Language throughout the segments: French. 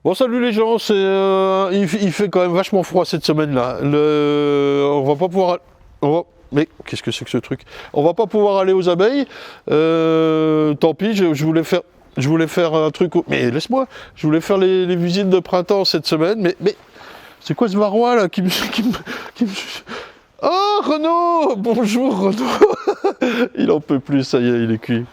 Bon, salut les gens, il fait quand même vachement froid cette semaine-là. On va pas pouvoir... Mais qu'est-ce que c'est que ce truc? On va pas pouvoir aller aux abeilles. Tant pis, je voulais faire un truc... Mais laisse-moi, je voulais faire les visites de printemps cette semaine, mais c'est quoi ce varroa là qui me... Oh Renaud! Bonjour Renaud! Il en peut plus, ça y est, il est cuit.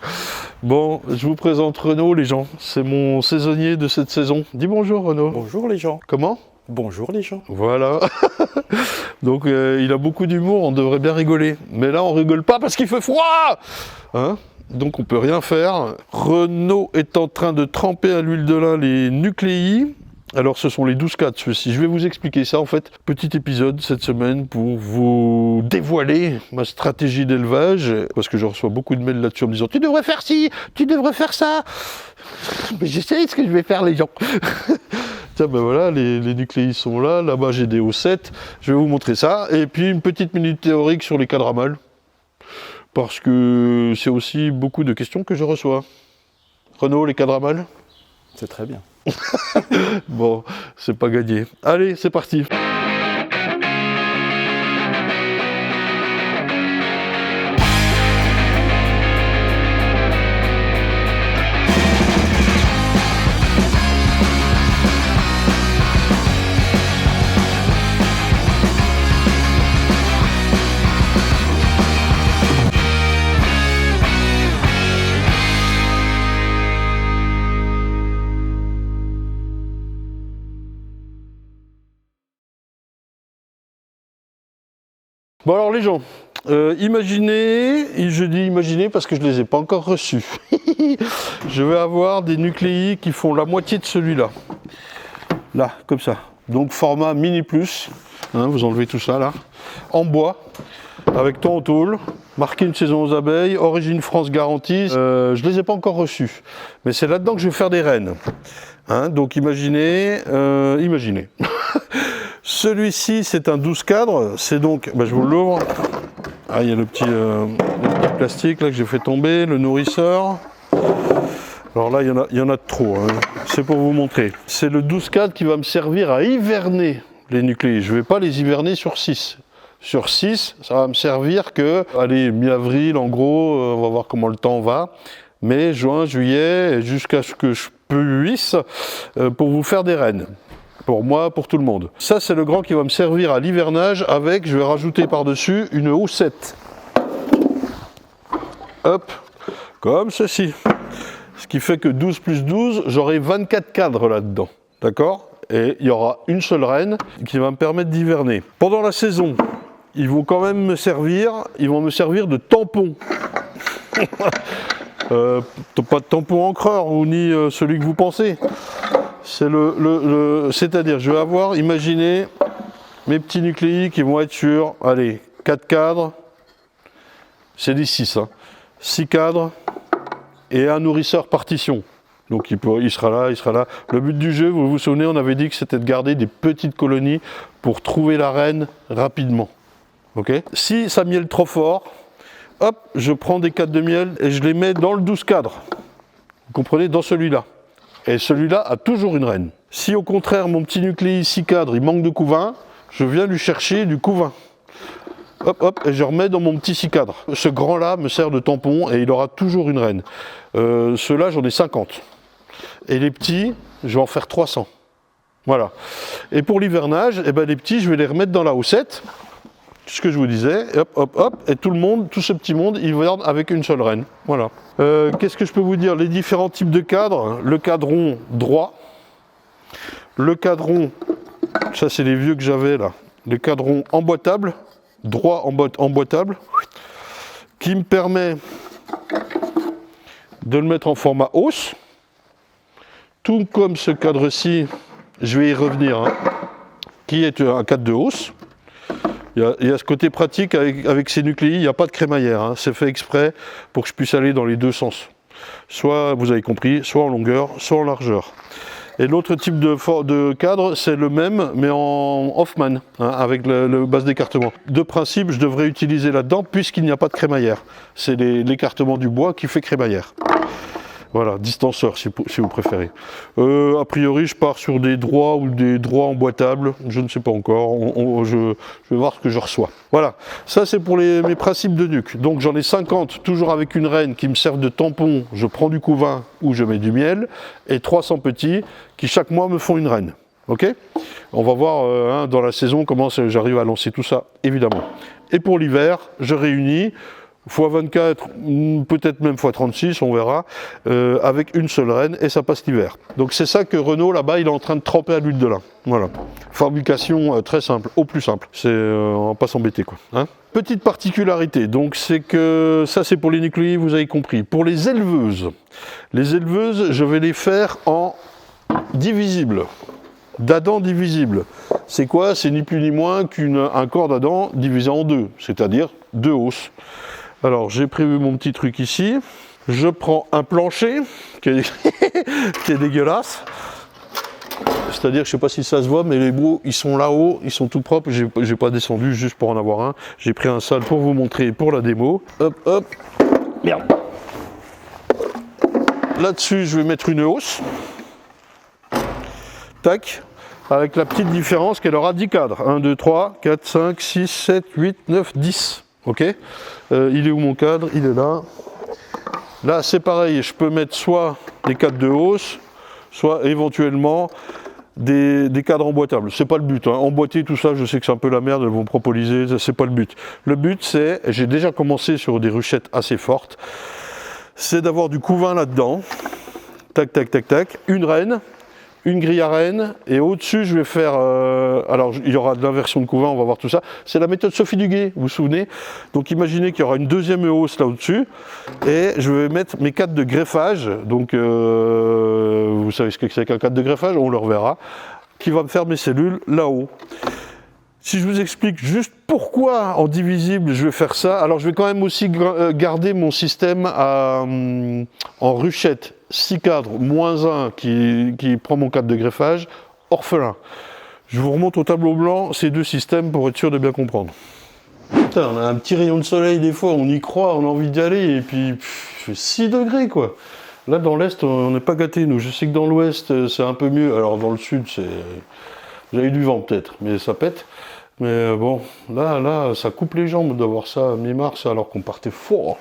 Bon, je vous présente Renaud les gens, c'est mon saisonnier de cette saison. Dis bonjour Renaud. Bonjour les gens. Comment? Bonjour les gens. Voilà. Donc il a beaucoup d'humour, on devrait bien rigoler. Mais là on rigole pas parce qu'il fait froid, hein? Donc on peut rien faire. Renaud est en train de tremper à l'huile de lin les nucléi. Alors ce sont les 12 4 ceux-ci. Je vais vous expliquer ça en fait. Petit épisode cette semaine pour vous dévoiler ma stratégie d'élevage. Parce que je reçois beaucoup de mails là-dessus en me disant « Tu devrais faire ci, tu devrais faire ça !» Mais j'essaie ce que je vais faire les gens. Tiens ben voilà, les nucléi sont là. Là-bas j'ai des O7. Je vais vous montrer ça. Et puis une petite minute théorique sur les cadres à mâles. Parce que c'est aussi beaucoup de questions que je reçois. Renaud, les cadres à mâles? C'est très bien. Bon, c'est pas gagné. Allez, c'est parti. Bon alors les gens, imaginez, je dis imaginez parce que je ne les ai pas encore reçus. Je vais avoir des nucléi qui font la moitié de celui-là. Là, comme ça. Donc format mini plus, hein, vous enlevez tout ça là, en bois, avec ton tôle, marqué une saison aux abeilles, origine France garantie. Je ne les ai pas encore reçus, mais c'est là-dedans que je vais faire des reines. Hein, donc imaginez, imaginez. Celui-ci, c'est un 12 cadres, c'est donc, je vous l'ouvre. Ah, il y a le petit plastique là que j'ai fait tomber, le nourrisseur. Alors là, il y en a trop, hein. C'est pour vous montrer. C'est le 12 cadres qui va me servir à hiverner les nucléi. Je ne vais pas les hiverner sur 6. Sur 6, ça va me servir que, allez, mi-avril en gros, on va voir comment le temps va. Mai, juin, juillet, jusqu'à ce que je puisse, pour vous faire des reines. Pour moi, pour tout le monde. Ça, c'est le grand qui va me servir à l'hivernage avec, je vais rajouter par-dessus, une O7. Hop, comme ceci. Ce qui fait que 12 plus 12, j'aurai 24 cadres là-dedans. D'accord? Et il y aura une seule reine qui va me permettre d'hiverner. Pendant la saison, ils vont quand même me servir, de tampons. Pas de tampon encreur, ou ni celui que vous pensez. C'est-à-dire, je vais avoir, imaginez, mes petits nucléi qui vont être sur, allez, 4 cadres, c'est des 6, hein, 6 cadres, et un nourrisseur partition. Donc il sera là, il sera là. Le but du jeu, vous vous souvenez, on avait dit que c'était de garder des petites colonies pour trouver la reine rapidement. Ok ? Si ça miel trop fort, hop, je prends des cadres de miel et je les mets dans le 12 cadres. Vous comprenez, dans celui-là. Et celui-là a toujours une reine. Si au contraire mon petit nucléi 6 cadres, il manque de couvain, je viens lui chercher du couvain. Hop, hop, et je remets dans mon petit 6 cadres. Ce grand-là me sert de tampon et il aura toujours une reine. Ceux-là, j'en ai 50. Et les petits, je vais en faire 300. Voilà. Et pour l'hivernage, eh ben, les petits, je vais les remettre dans la O7. Ce que je vous disais, hop, hop, hop, et tout le monde, tout ce petit monde, il hiverne avec une seule reine. Voilà. Qu'est-ce que je peux vous dire? Les différents types de cadres, le cadron droit, le cadron, ça c'est les vieux que j'avais là, le cadron emboîtable, droit emboîtable, qui me permet de le mettre en format hausse, tout comme ce cadre-ci, je vais y revenir, hein, qui est un cadre de hausse. Il y a ce côté pratique avec ces nucléi, il n'y a pas de crémaillère, hein. C'est fait exprès pour que je puisse aller dans les deux sens. Soit, vous avez compris, soit en longueur, soit en largeur. Et l'autre type de cadre, c'est le même, mais en Hoffman, hein, avec le base d'écartement. De principe, je devrais utiliser là-dedans, puisqu'il n'y a pas de crémaillère. C'est l'écartement du bois qui fait crémaillère. Voilà, distanceur si vous préférez. A priori, je pars sur des droits ou des droits emboîtables. Je ne sais pas encore. Je vais voir ce que je reçois. Voilà, ça c'est pour mes principes de nuque. Donc j'en ai 50, toujours avec une reine qui me sert de tampon. Je prends du couvain ou je mets du miel. Et 300 petits qui chaque mois me font une reine. Ok? On va voir dans la saison comment j'arrive à lancer tout ça, évidemment. Et pour l'hiver, je réunis x24, peut-être même x36, on verra, avec une seule reine, et ça passe l'hiver. Donc c'est ça que Renaud, là-bas, il est en train de tremper à l'huile de lin. Voilà. Fabrication très simple, au plus simple. On va pas s'embêter, quoi. Hein? Petite particularité, donc c'est que ça c'est pour les nucléides, vous avez compris. Pour les éleveuses, je vais les faire en divisible. D'Adam divisible. C'est quoi? C'est ni plus ni moins qu'un corps d'Adam divisé en deux, c'est-à-dire 2 hausses. Alors j'ai prévu mon petit truc ici. Je prends un plancher qui est dégueulasse. C'est-à-dire, je ne sais pas si ça se voit, mais les bouts, ils sont là-haut, ils sont tout propres. J'ai pas descendu juste pour en avoir un. J'ai pris un sale pour vous montrer pour la démo. Hop, hop. Merde. Là-dessus, je vais mettre une hausse. Tac. Avec la petite différence qu'elle aura 10 cadres. 1, 2, 3, 4, 5, 6, 7, 8, 9, 10. Ok. Il est où mon cadre? Il est là. Là, c'est pareil. Je peux mettre soit des cadres de hausse, soit éventuellement des cadres emboîtables. C'est pas le but. Hein. Emboîter tout ça, je sais que c'est un peu la merde, elles vont propoliser, c'est pas le but. Le but, c'est, j'ai déjà commencé sur des ruchettes assez fortes, c'est d'avoir du couvain là-dedans. Tac, tac, tac, tac. Une reine. Une grille à reine, et au-dessus je vais faire, alors il y aura de l'inversion de couvain, on va voir tout ça, c'est la méthode Sophie Duguay, vous vous souvenez? Donc imaginez qu'il y aura une deuxième hausse là au-dessus, et je vais mettre mes cadres de greffage, donc vous savez ce que c'est qu'un cadre de greffage, on le reverra, qui va me faire mes cellules là-haut. Si je vous explique juste pourquoi en divisible je vais faire ça, alors je vais quand même aussi garder mon système en ruchette, 6 cadres, moins 1 qui prend mon cadre de greffage, orphelin. Je vous remonte au tableau blanc ces deux systèmes pour être sûr de bien comprendre. Putain, on a un petit rayon de soleil des fois, on y croit, on a envie d'y aller, et puis il fait 6 degrés quoi. Là dans l'Est, on n'est pas gâtés nous. Je sais que dans l'Ouest c'est un peu mieux, alors dans le Sud vous avez du vent peut-être, mais ça pète. Mais bon, là, ça coupe les jambes d'avoir ça à mi-mars alors qu'on partait fort.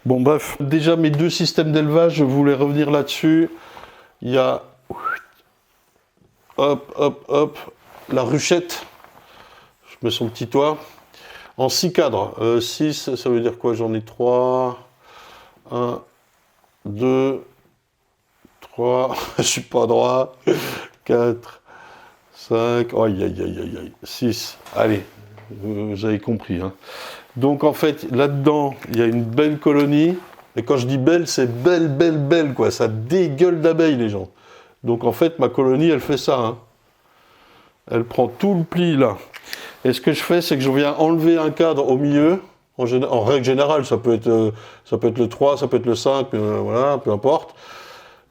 Bon, bref. Déjà, mes deux systèmes d'élevage, je voulais revenir là-dessus. Il y a... Hop, hop, hop. La ruchette. Je mets son petit toit. En 6 cadres. 6, ça veut dire quoi? J'en ai 3. 1, 2, 3. Je suis pas droit. 4. 5, aïe, aïe, aïe, aïe, aïe, 6, allez, vous avez compris. Hein. Donc en fait, là-dedans, il y a une belle colonie, et quand je dis belle, c'est belle, belle, belle, quoi, ça dégueule d'abeilles, les gens. Donc en fait, ma colonie, elle fait ça, hein. Elle prend tout le pli, là. Et ce que je fais, c'est que je viens enlever un cadre au milieu, en règle générale, ça peut être le 3, ça peut être le 5, voilà, peu importe.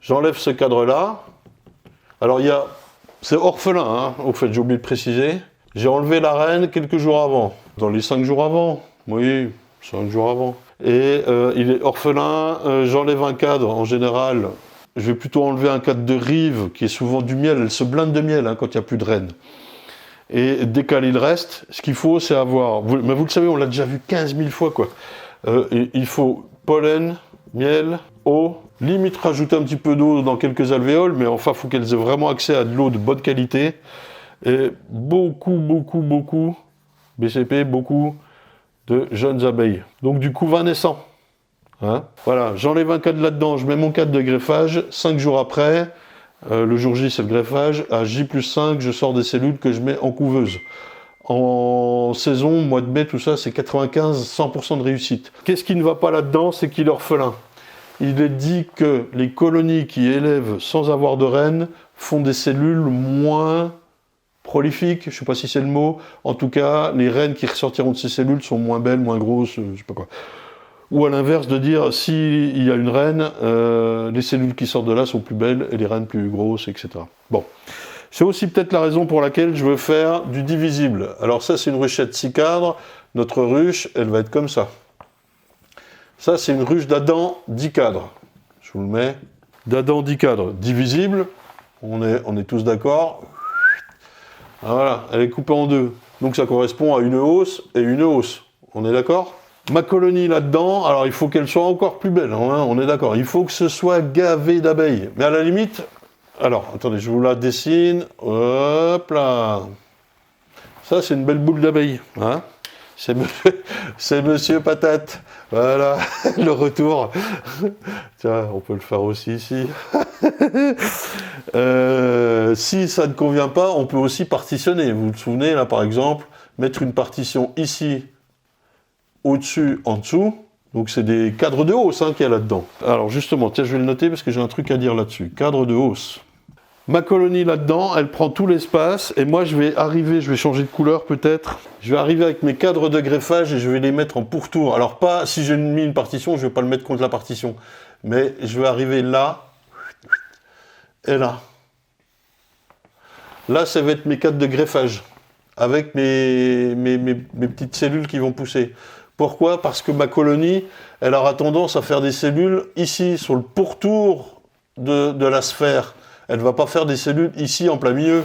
J'enlève ce cadre-là, alors il y a... C'est orphelin, hein, au fait, j'ai oublié de préciser. J'ai enlevé la reine quelques jours avant. Dans les 5 jours avant. Oui, 5 jours avant. Et il est orphelin, j'enlève un cadre, en général. Je vais plutôt enlever un cadre de rive, qui est souvent du miel. Elle se blinde de miel hein, quand il n'y a plus de reine. Et décaler le reste, ce qu'il faut, c'est avoir... Mais vous le savez, on l'a déjà vu 15 000 fois, quoi. Il faut pollen, miel, eau... Limite rajouter un petit peu d'eau dans quelques alvéoles, mais enfin, il faut qu'elles aient vraiment accès à de l'eau de bonne qualité. Et beaucoup, BCP, beaucoup de jeunes abeilles. Donc du couvain naissant. Hein, voilà, j'enlève un cadre là-dedans, je mets mon cadre de greffage. 5 jours après, le jour J c'est le greffage. À J+5, je sors des cellules que je mets en couveuse. En saison, mois de mai, tout ça, c'est 95-100% de réussite. Qu'est-ce qui ne va pas là-dedans? C'est qu'il est orphelin. Il est dit que les colonies qui élèvent sans avoir de reine font des cellules moins prolifiques, je ne sais pas si c'est le mot, en tout cas, les reines qui ressortiront de ces cellules sont moins belles, moins grosses, je ne sais pas quoi. Ou à l'inverse, de dire, s'il y a une reine, les cellules qui sortent de là sont plus belles et les reines plus grosses, etc. Bon. C'est aussi peut-être la raison pour laquelle je veux faire du divisible. Alors ça, c'est une ruchette 6 cadres. Notre ruche, elle va être comme ça. Ça, c'est une ruche d'Adam 10 cadres. Je vous le mets. D'Adam 10 cadres, divisible. On est tous d'accord. Ah, voilà, elle est coupée en deux. Donc ça correspond à une hausse et une hausse. On est d'accord? Ma colonie là-dedans, alors il faut qu'elle soit encore plus belle, hein, on est d'accord. Il faut que ce soit gavé d'abeilles. Mais à la limite, alors, attendez, je vous la dessine. Hop là. Ça, c'est une belle boule d'abeilles. Hein, c'est Monsieur Patate. Voilà, le retour. Tiens, on peut le faire aussi ici. Si ça ne convient pas, on peut aussi partitionner. Vous vous souvenez, là, par exemple, mettre une partition ici, au-dessus, en dessous. Donc, c'est des cadres de hausse qu'il y a là-dedans. Alors, justement, tiens, je vais le noter parce que j'ai un truc à dire là-dessus. Cadre de hausse. Ma colonie là-dedans, elle prend tout l'espace et moi je vais changer de couleur peut-être. Je vais arriver avec mes cadres de greffage et je vais les mettre en pourtour. Alors pas, si j'ai mis une partition, je ne vais pas le mettre contre la partition. Mais je vais arriver là et là. Là, ça va être mes cadres de greffage avec mes petites cellules qui vont pousser. Pourquoi? Parce que ma colonie, elle aura tendance à faire des cellules ici, sur le pourtour de la sphère. Elle ne va pas faire des cellules ici en plein milieu.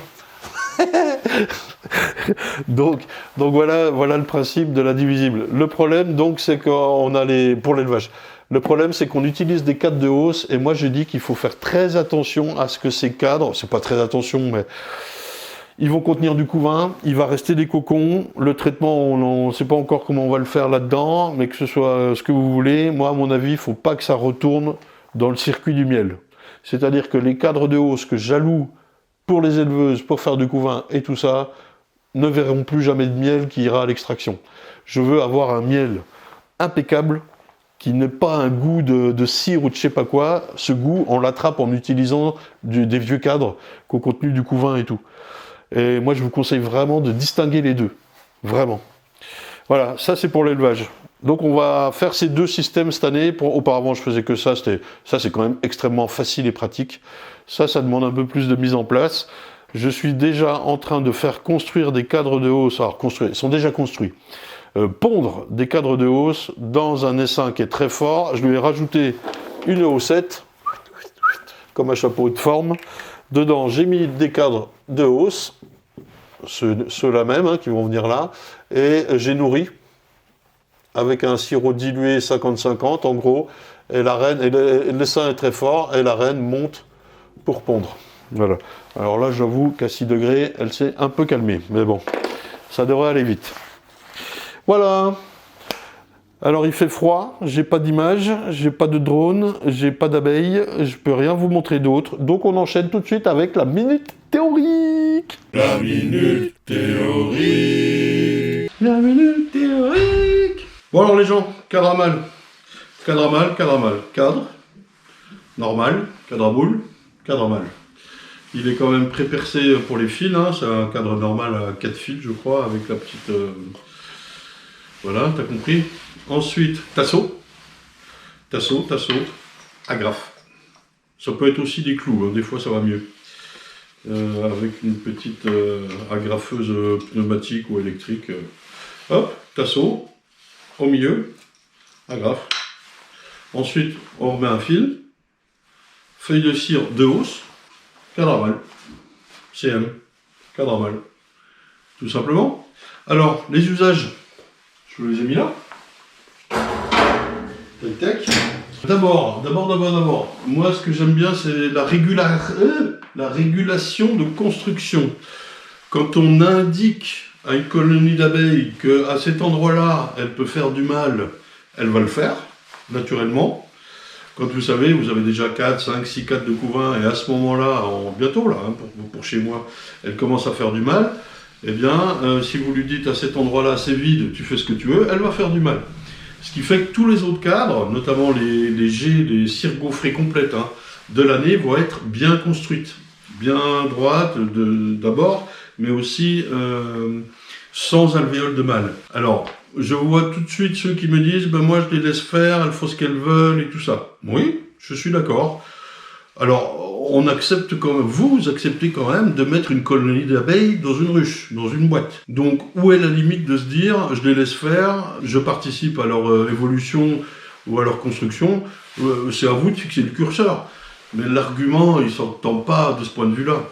donc voilà le principe de la divisible. Le problème, donc, c'est qu'on a pour l'élevage. Le problème, c'est qu'on utilise des cadres de hausse, et moi, je dis qu'il faut faire très attention à ce que ces cadres, c'est pas très attention, mais ils vont contenir du couvain, il va rester des cocons. Le traitement, on ne sait pas encore comment on va le faire là-dedans, mais que ce soit ce que vous voulez. Moi, à mon avis, il ne faut pas que ça retourne dans le circuit du miel. C'est-à-dire que les cadres de hausse que j'alloue pour les éleveuses, pour faire du couvain et tout ça, ne verront plus jamais de miel qui ira à l'extraction. Je veux avoir un miel impeccable, qui n'ait pas un goût de cire ou de je sais pas quoi. Ce goût, on l'attrape en utilisant des vieux cadres qui ont contenu du couvain et tout. Et moi, je vous conseille vraiment de distinguer les deux. Vraiment. Voilà, ça c'est pour l'élevage. Donc on va faire ces deux systèmes cette année. Auparavant, je faisais que ça. Ça, c'est quand même extrêmement facile et pratique. Ça demande un peu plus de mise en place. Je suis déjà en train de faire construire des cadres de hausse. Alors, ils sont déjà construits. Pondre des cadres de hausse dans un essaim qui est très fort. Je lui ai rajouté une haussette, comme un chapeau de forme. Dedans, j'ai mis des cadres de hausse, ceux-là même, qui vont venir là. Et j'ai nourri avec un sirop dilué 50-50 en gros, et la reine, et l'essaim est très fort, et la reine monte pour pondre. Voilà. Alors là, j'avoue qu'à 6 degrés, elle s'est un peu calmée, mais bon, ça devrait aller vite. Voilà. Alors il fait froid, j'ai pas d'image, j'ai pas de drone, j'ai pas d'abeilles, je peux rien vous montrer d'autre, donc on enchaîne tout de suite avec la minute théorique. La minute théorique. La minute théorique. Bon alors les gens, cadre à mal. Cadre à mal, cadre à mal. Cadre, normal, cadre à boule, cadre à mal. Il est quand même pré-percé pour les fils, c'est un cadre normal à 4 fils je crois, avec la petite... Voilà, t'as compris. Ensuite, tasseau, agrafe. Ça peut être aussi des clous, des fois ça va mieux. Avec une petite agrafeuse pneumatique ou électrique. Hop, tasseau, au milieu, agrafe. Ensuite, on remet un fil, feuille de cire de hausse, cadre à mal, CM, cadre à mal. Tout simplement. Alors, les usages, je vous les ai mis là. Tac, tac. D'abord. Moi, ce que j'aime bien, c'est la régulation de construction. Quand on indique à une colonie d'abeilles qu'à cet endroit-là, elle peut faire du mal, elle va le faire, naturellement. Quand vous savez, vous avez déjà 4, 5, 6 cadres de couvain, et à ce moment-là, bientôt là, pour chez moi, elle commence à faire du mal, eh bien, si vous lui dites à cet endroit-là, c'est vide, tu fais ce que tu veux, elle va faire du mal. Ce qui fait que tous les autres cadres, notamment les cires gaufrées complètes de l'année, vont être bien construites, bien droites d'abord, mais aussi sans alvéole de mâle. Alors, je vois tout de suite ceux qui me disent moi je les laisse faire, elles font ce qu'elles veulent et tout ça. Oui, je suis d'accord. Alors, on accepte vous acceptez quand même de mettre une colonie d'abeilles dans une ruche, dans une boîte. Donc, où est la limite de se dire, je les laisse faire, je participe à leur évolution ou à leur construction, c'est à vous de fixer le curseur. Mais l'argument, il ne s'entend pas de ce point de vue-là.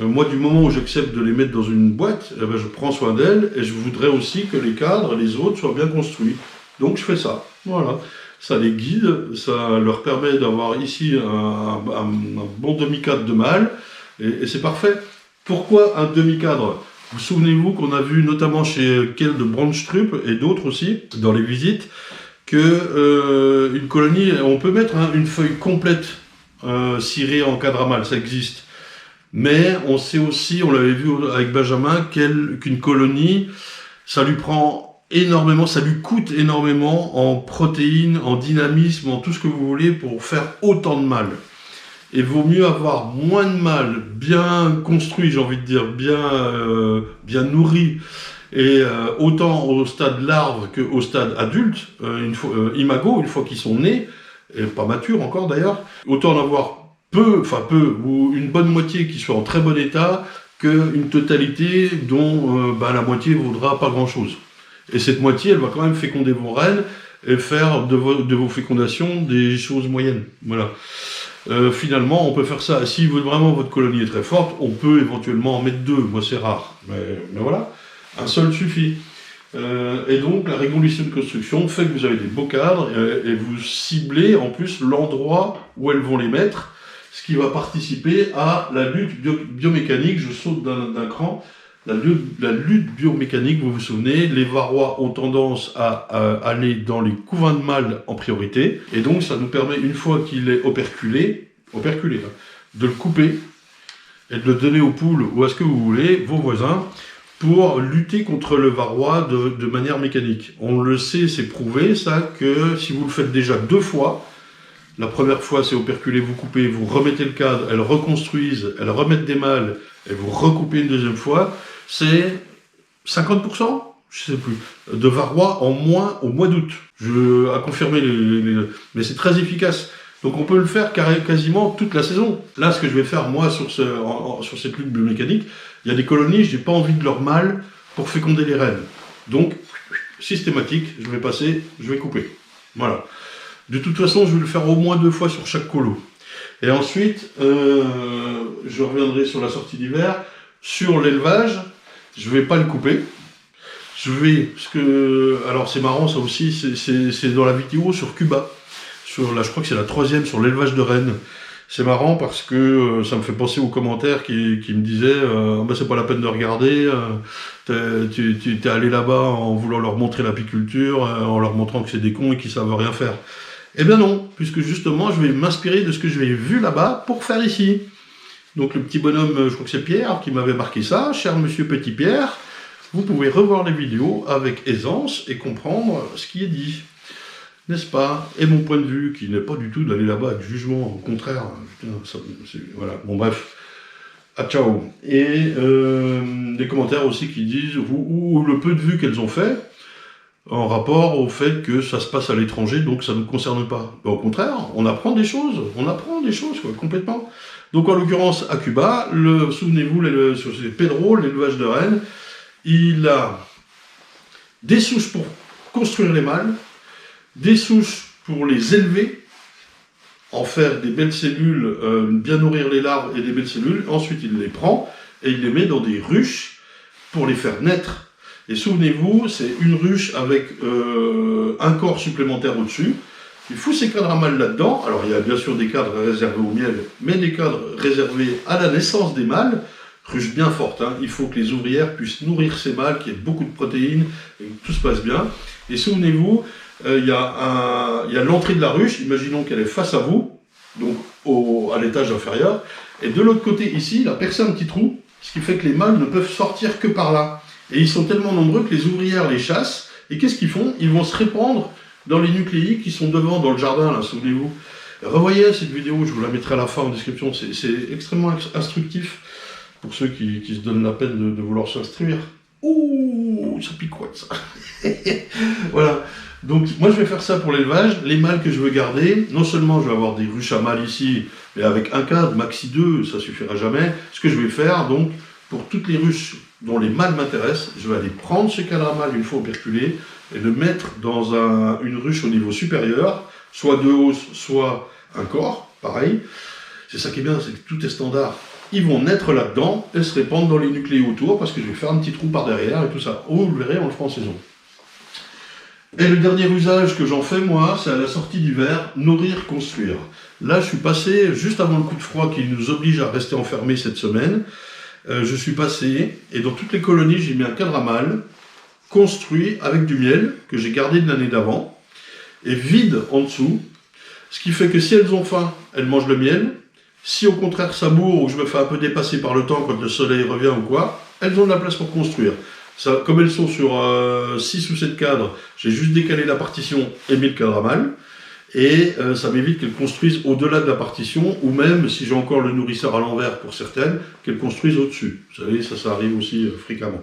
Moi, du moment où j'accepte de les mettre dans une boîte, eh ben, je prends soin d'elles et je voudrais aussi que les cadres, les autres, soient bien construits. Donc je fais ça. Voilà. Ça les guide, ça leur permet d'avoir ici un bon demi-cadre de malle et c'est parfait. Pourquoi un demi-cadre? Vous souvenez-vous qu'on a vu notamment chez Kjeld de Brandstrup et d'autres aussi, dans les visites, que une colonie, on peut mettre une feuille complète cirée en cadre à malle, ça existe. Mais on sait aussi, on l'avait vu avec Benjamin, qu'une colonie, ça lui prend énormément, ça lui coûte énormément en protéines, en dynamisme, en tout ce que vous voulez pour faire autant de malle. Et vaut mieux avoir moins de malle, bien construit, j'ai envie de dire, bien nourri, et autant au stade larve qu'au stade adulte, imago, une fois qu'ils sont nés, et pas matures encore d'ailleurs, autant en avoir peu, ou une bonne moitié qui soit en très bon état, qu'une totalité dont la moitié vaudra pas grand-chose. Et cette moitié, elle va quand même féconder vos reines et faire de vos fécondations des choses moyennes. Voilà. Finalement, on peut faire ça. Si vraiment votre colonie est très forte, on peut éventuellement en mettre 2. Moi, c'est rare. Mais voilà, un seul suffit. Et donc, la régulation de construction fait que vous avez des beaux cadres et vous ciblez en plus l'endroit où elles vont les mettre, ce qui va participer à la lutte biomécanique. Je saute d'un cran. La lutte biomécanique, vous vous souvenez, les varrois ont tendance à aller dans les couvains de mâles en priorité, et donc ça nous permet, une fois qu'il est operculé, de le couper et de le donner aux poules ou à ce que vous voulez, vos voisins, pour lutter contre le varroa de manière mécanique. On le sait, c'est prouvé ça, que si vous le faites déjà 2 fois, la première fois c'est operculé, vous coupez, vous remettez le cadre, elles reconstruisent, elles remettent des mâles, et vous recoupez une deuxième fois, c'est 50%, je sais plus, de varroa en moins au mois d'août. À confirmer, mais c'est très efficace. Donc on peut le faire quasiment toute la saison. Là, ce que je vais faire, moi, sur cette lutte biomécanique, il y a des colonies, je n'ai pas envie de leur mâle pour féconder les reines. Donc, systématique, je vais couper. Voilà. De toute façon, je vais le faire au moins 2 fois sur chaque colo. Et ensuite, je reviendrai sur la sortie d'hiver. Sur l'élevage, je ne vais pas le couper. Alors c'est marrant, ça aussi, c'est dans la vidéo sur Cuba. Je crois que c'est la 3e sur l'élevage de rennes. C'est marrant parce que ça me fait penser aux commentaires qui me disaient c'est pas la peine de regarder, tu es allé là-bas en voulant leur montrer l'apiculture, en leur montrant que c'est des cons et qu'ils savent rien faire. Eh bien non, puisque justement je vais m'inspirer de ce que j'ai vu là-bas pour faire ici. Donc le petit bonhomme, je crois que c'est Pierre qui m'avait marqué ça, cher monsieur Petit Pierre, vous pouvez revoir les vidéos avec aisance et comprendre ce qui est dit. N'est-ce pas? Et mon point de vue, qui n'est pas du tout d'aller là-bas avec jugement, au contraire, voilà, bon bref, à ciao. Et des commentaires aussi qui disent, ou le peu de vues qu'elles ont fait, en rapport au fait que ça se passe à l'étranger, donc ça ne nous concerne pas. Au contraire, on apprend des choses, quoi, complètement. Donc en l'occurrence, à Cuba, souvenez-vous, sur Pedro, l'élevage de rennes, il a des souches pour construire les mâles, des souches pour les élever, en faire des belles cellules, bien nourrir les larves et des belles cellules. Ensuite, il les prend et il les met dans des ruches pour les faire naître. Et souvenez-vous, c'est une ruche avec un corps supplémentaire au-dessus. Il fout ses cadres à mâles là-dedans. Alors, il y a bien sûr des cadres réservés au miel, mais des cadres réservés à la naissance des mâles. Ruche bien forte, hein. Il faut que les ouvrières puissent nourrir ces mâles, qu'il y ait beaucoup de protéines, et que tout se passe bien. Et souvenez-vous, il y a l'entrée de la ruche, imaginons qu'elle est face à vous, donc à l'étage inférieur, et de l'autre côté ici, il a percé un petit trou, ce qui fait que les mâles ne peuvent sortir que par là. Et ils sont tellement nombreux que les ouvrières les chassent, et qu'est-ce qu'ils font? Ils vont se répandre dans les nucléiques qui sont devant, dans le jardin, là, souvenez-vous. Revoyez cette vidéo, je vous la mettrai à la fin en description, c'est extrêmement instructif pour ceux qui se donnent la peine de vouloir s'instruire. Ouh, ça picote ça. Voilà. Donc moi je vais faire ça pour l'élevage. Les mâles que je veux garder, non seulement je vais avoir des ruches à mâles ici, mais avec un cadre, maxi 2, ça suffira jamais. Ce que je vais faire, donc, pour toutes les ruches dont les mâles m'intéressent, je vais aller prendre ce cadre à mâles une fois operculé et le mettre dans une ruche au niveau supérieur, soit deux hausses, soit un corps, pareil. C'est ça qui est bien, c'est que tout est standard. Ils vont naître là-dedans et se répandre dans les nucléos autour, parce que je vais faire un petit trou par derrière et tout ça. Oh, vous le verrez, on le fera en saison. Et le dernier usage que j'en fais, moi, c'est à la sortie d'hiver, nourrir, construire. Là, je suis passé, juste avant le coup de froid qui nous oblige à rester enfermés cette semaine, je suis passé, et dans toutes les colonies, j'ai mis un cadre à mâle, construit avec du miel, que j'ai gardé de l'année d'avant, et vide en dessous, ce qui fait que si elles ont faim, elles mangent le miel. Si au contraire ça bourre ou je me fais un peu dépasser par le temps quand le soleil revient ou quoi, elles ont de la place pour construire. Ça, comme elles sont sur 6 ou 7 cadres, j'ai juste décalé la partition et mis le cadre à mâle. Et ça m'évite qu'elles construisent au-delà de la partition, ou même, si j'ai encore le nourrisseur à l'envers pour certaines, qu'elles construisent au-dessus. Vous savez, ça arrive aussi fréquemment.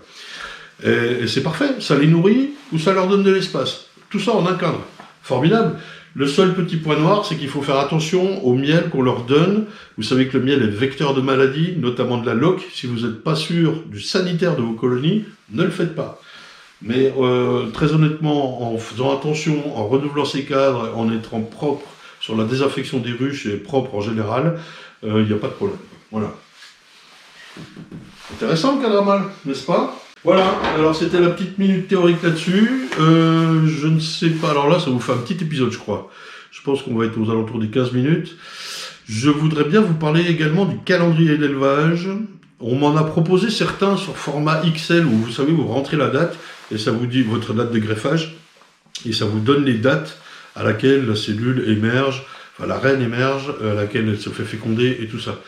Et c'est parfait, ça les nourrit ou ça leur donne de l'espace. Tout ça en un cadre. Formidable. Le seul petit point noir, c'est qu'il faut faire attention au miel qu'on leur donne. Vous savez que le miel est vecteur de maladies, notamment de la loque. Si vous n'êtes pas sûr du sanitaire de vos colonies, ne le faites pas. Mais très honnêtement, en faisant attention, en renouvelant ses cadres, en étant propre sur la désinfection des ruches et propre en général, il n'y a pas de problème. Voilà. Intéressant le cadre à mâle, n'est-ce pas ? Voilà, alors c'était la petite minute théorique là-dessus. Je ne sais pas, alors là ça vous fait un petit épisode je crois. Je pense qu'on va être aux alentours des 15 minutes. Je voudrais bien vous parler également du calendrier d'élevage. On m'en a proposé certains sur format XL où vous savez, vous rentrez la date et ça vous dit votre date de greffage et ça vous donne les dates à laquelle la cellule émerge, enfin la reine émerge, à laquelle elle se fait féconder et tout ça.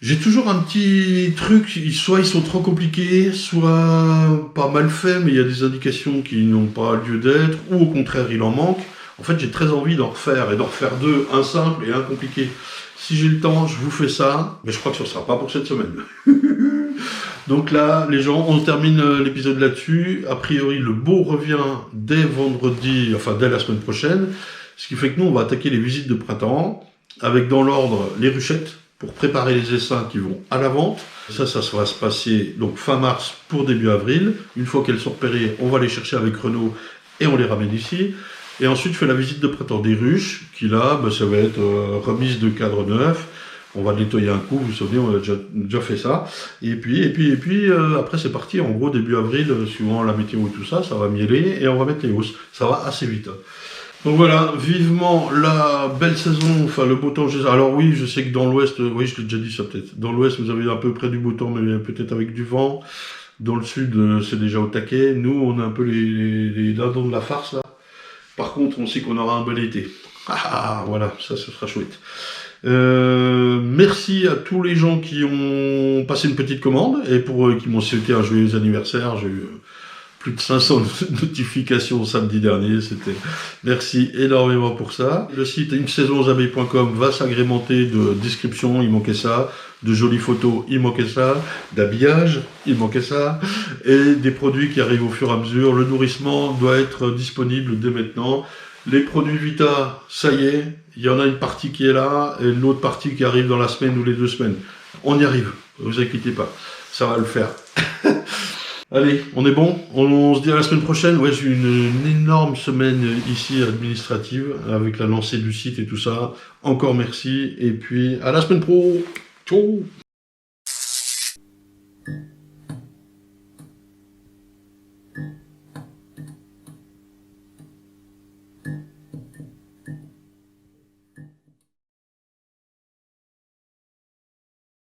J'ai toujours un petit truc, soit ils sont trop compliqués, soit pas mal faits, mais il y a des indications qui n'ont pas lieu d'être, ou au contraire il en manque. En fait j'ai très envie d'en refaire, et d'en refaire deux, un simple et un compliqué. Si j'ai le temps, je vous fais ça, mais je crois que ce ne sera pas pour cette semaine. Donc là, les gens, on termine l'épisode là-dessus. A priori, le beau revient dès vendredi, enfin dès la semaine prochaine, ce qui fait que nous, on va attaquer les visites de printemps, avec dans l'ordre les ruchettes, pour préparer les essaims qui vont à la vente. Ça va se passer donc fin mars pour début avril. Une fois qu'elles sont repérées, on va les chercher avec Renaud et on les ramène ici. Et ensuite, je fais la visite de printemps des ruches, qui là, ça va être remise de cadre neuf. On va nettoyer un coup, vous vous souvenez, on a déjà fait ça. Et puis après c'est parti, en gros début avril, suivant la météo et tout ça, ça va mieler et on va mettre les hausses. Ça va assez vite. Donc voilà, vivement la belle saison, enfin le beau temps. Alors oui, je sais que dans l'ouest, oui je l'ai déjà dit ça peut-être, dans l'ouest vous avez à peu près du beau temps, mais peut-être avec du vent. Dans le sud, c'est déjà au taquet. Nous, on a un peu les dindons de la farce là. Par contre, on sait qu'on aura un bel été. Ah voilà, ça ce sera chouette. Merci à tous les gens qui ont passé une petite commande et pour qui m'ont souhaité un joyeux anniversaire. J'ai eu plus de 500 notifications samedi dernier, merci énormément pour ça. Le site unesaisonsabeilles.com va s'agrémenter de descriptions, il manquait ça, de jolies photos, il manquait ça, d'habillage, il manquait ça, et des produits qui arrivent au fur et à mesure. Le nourrissement doit être disponible dès maintenant. Les produits Vita, ça y est, il y en a une partie qui est là, et l'autre partie qui arrive dans la semaine ou les 2 semaines. On y arrive, ne vous inquiétez pas, ça va le faire. Allez, on est bon, on se dit à la semaine prochaine. Ouais, j'ai eu une énorme semaine ici administrative avec la lancée du site et tout ça. Encore merci, et puis à la semaine pro. Ciao.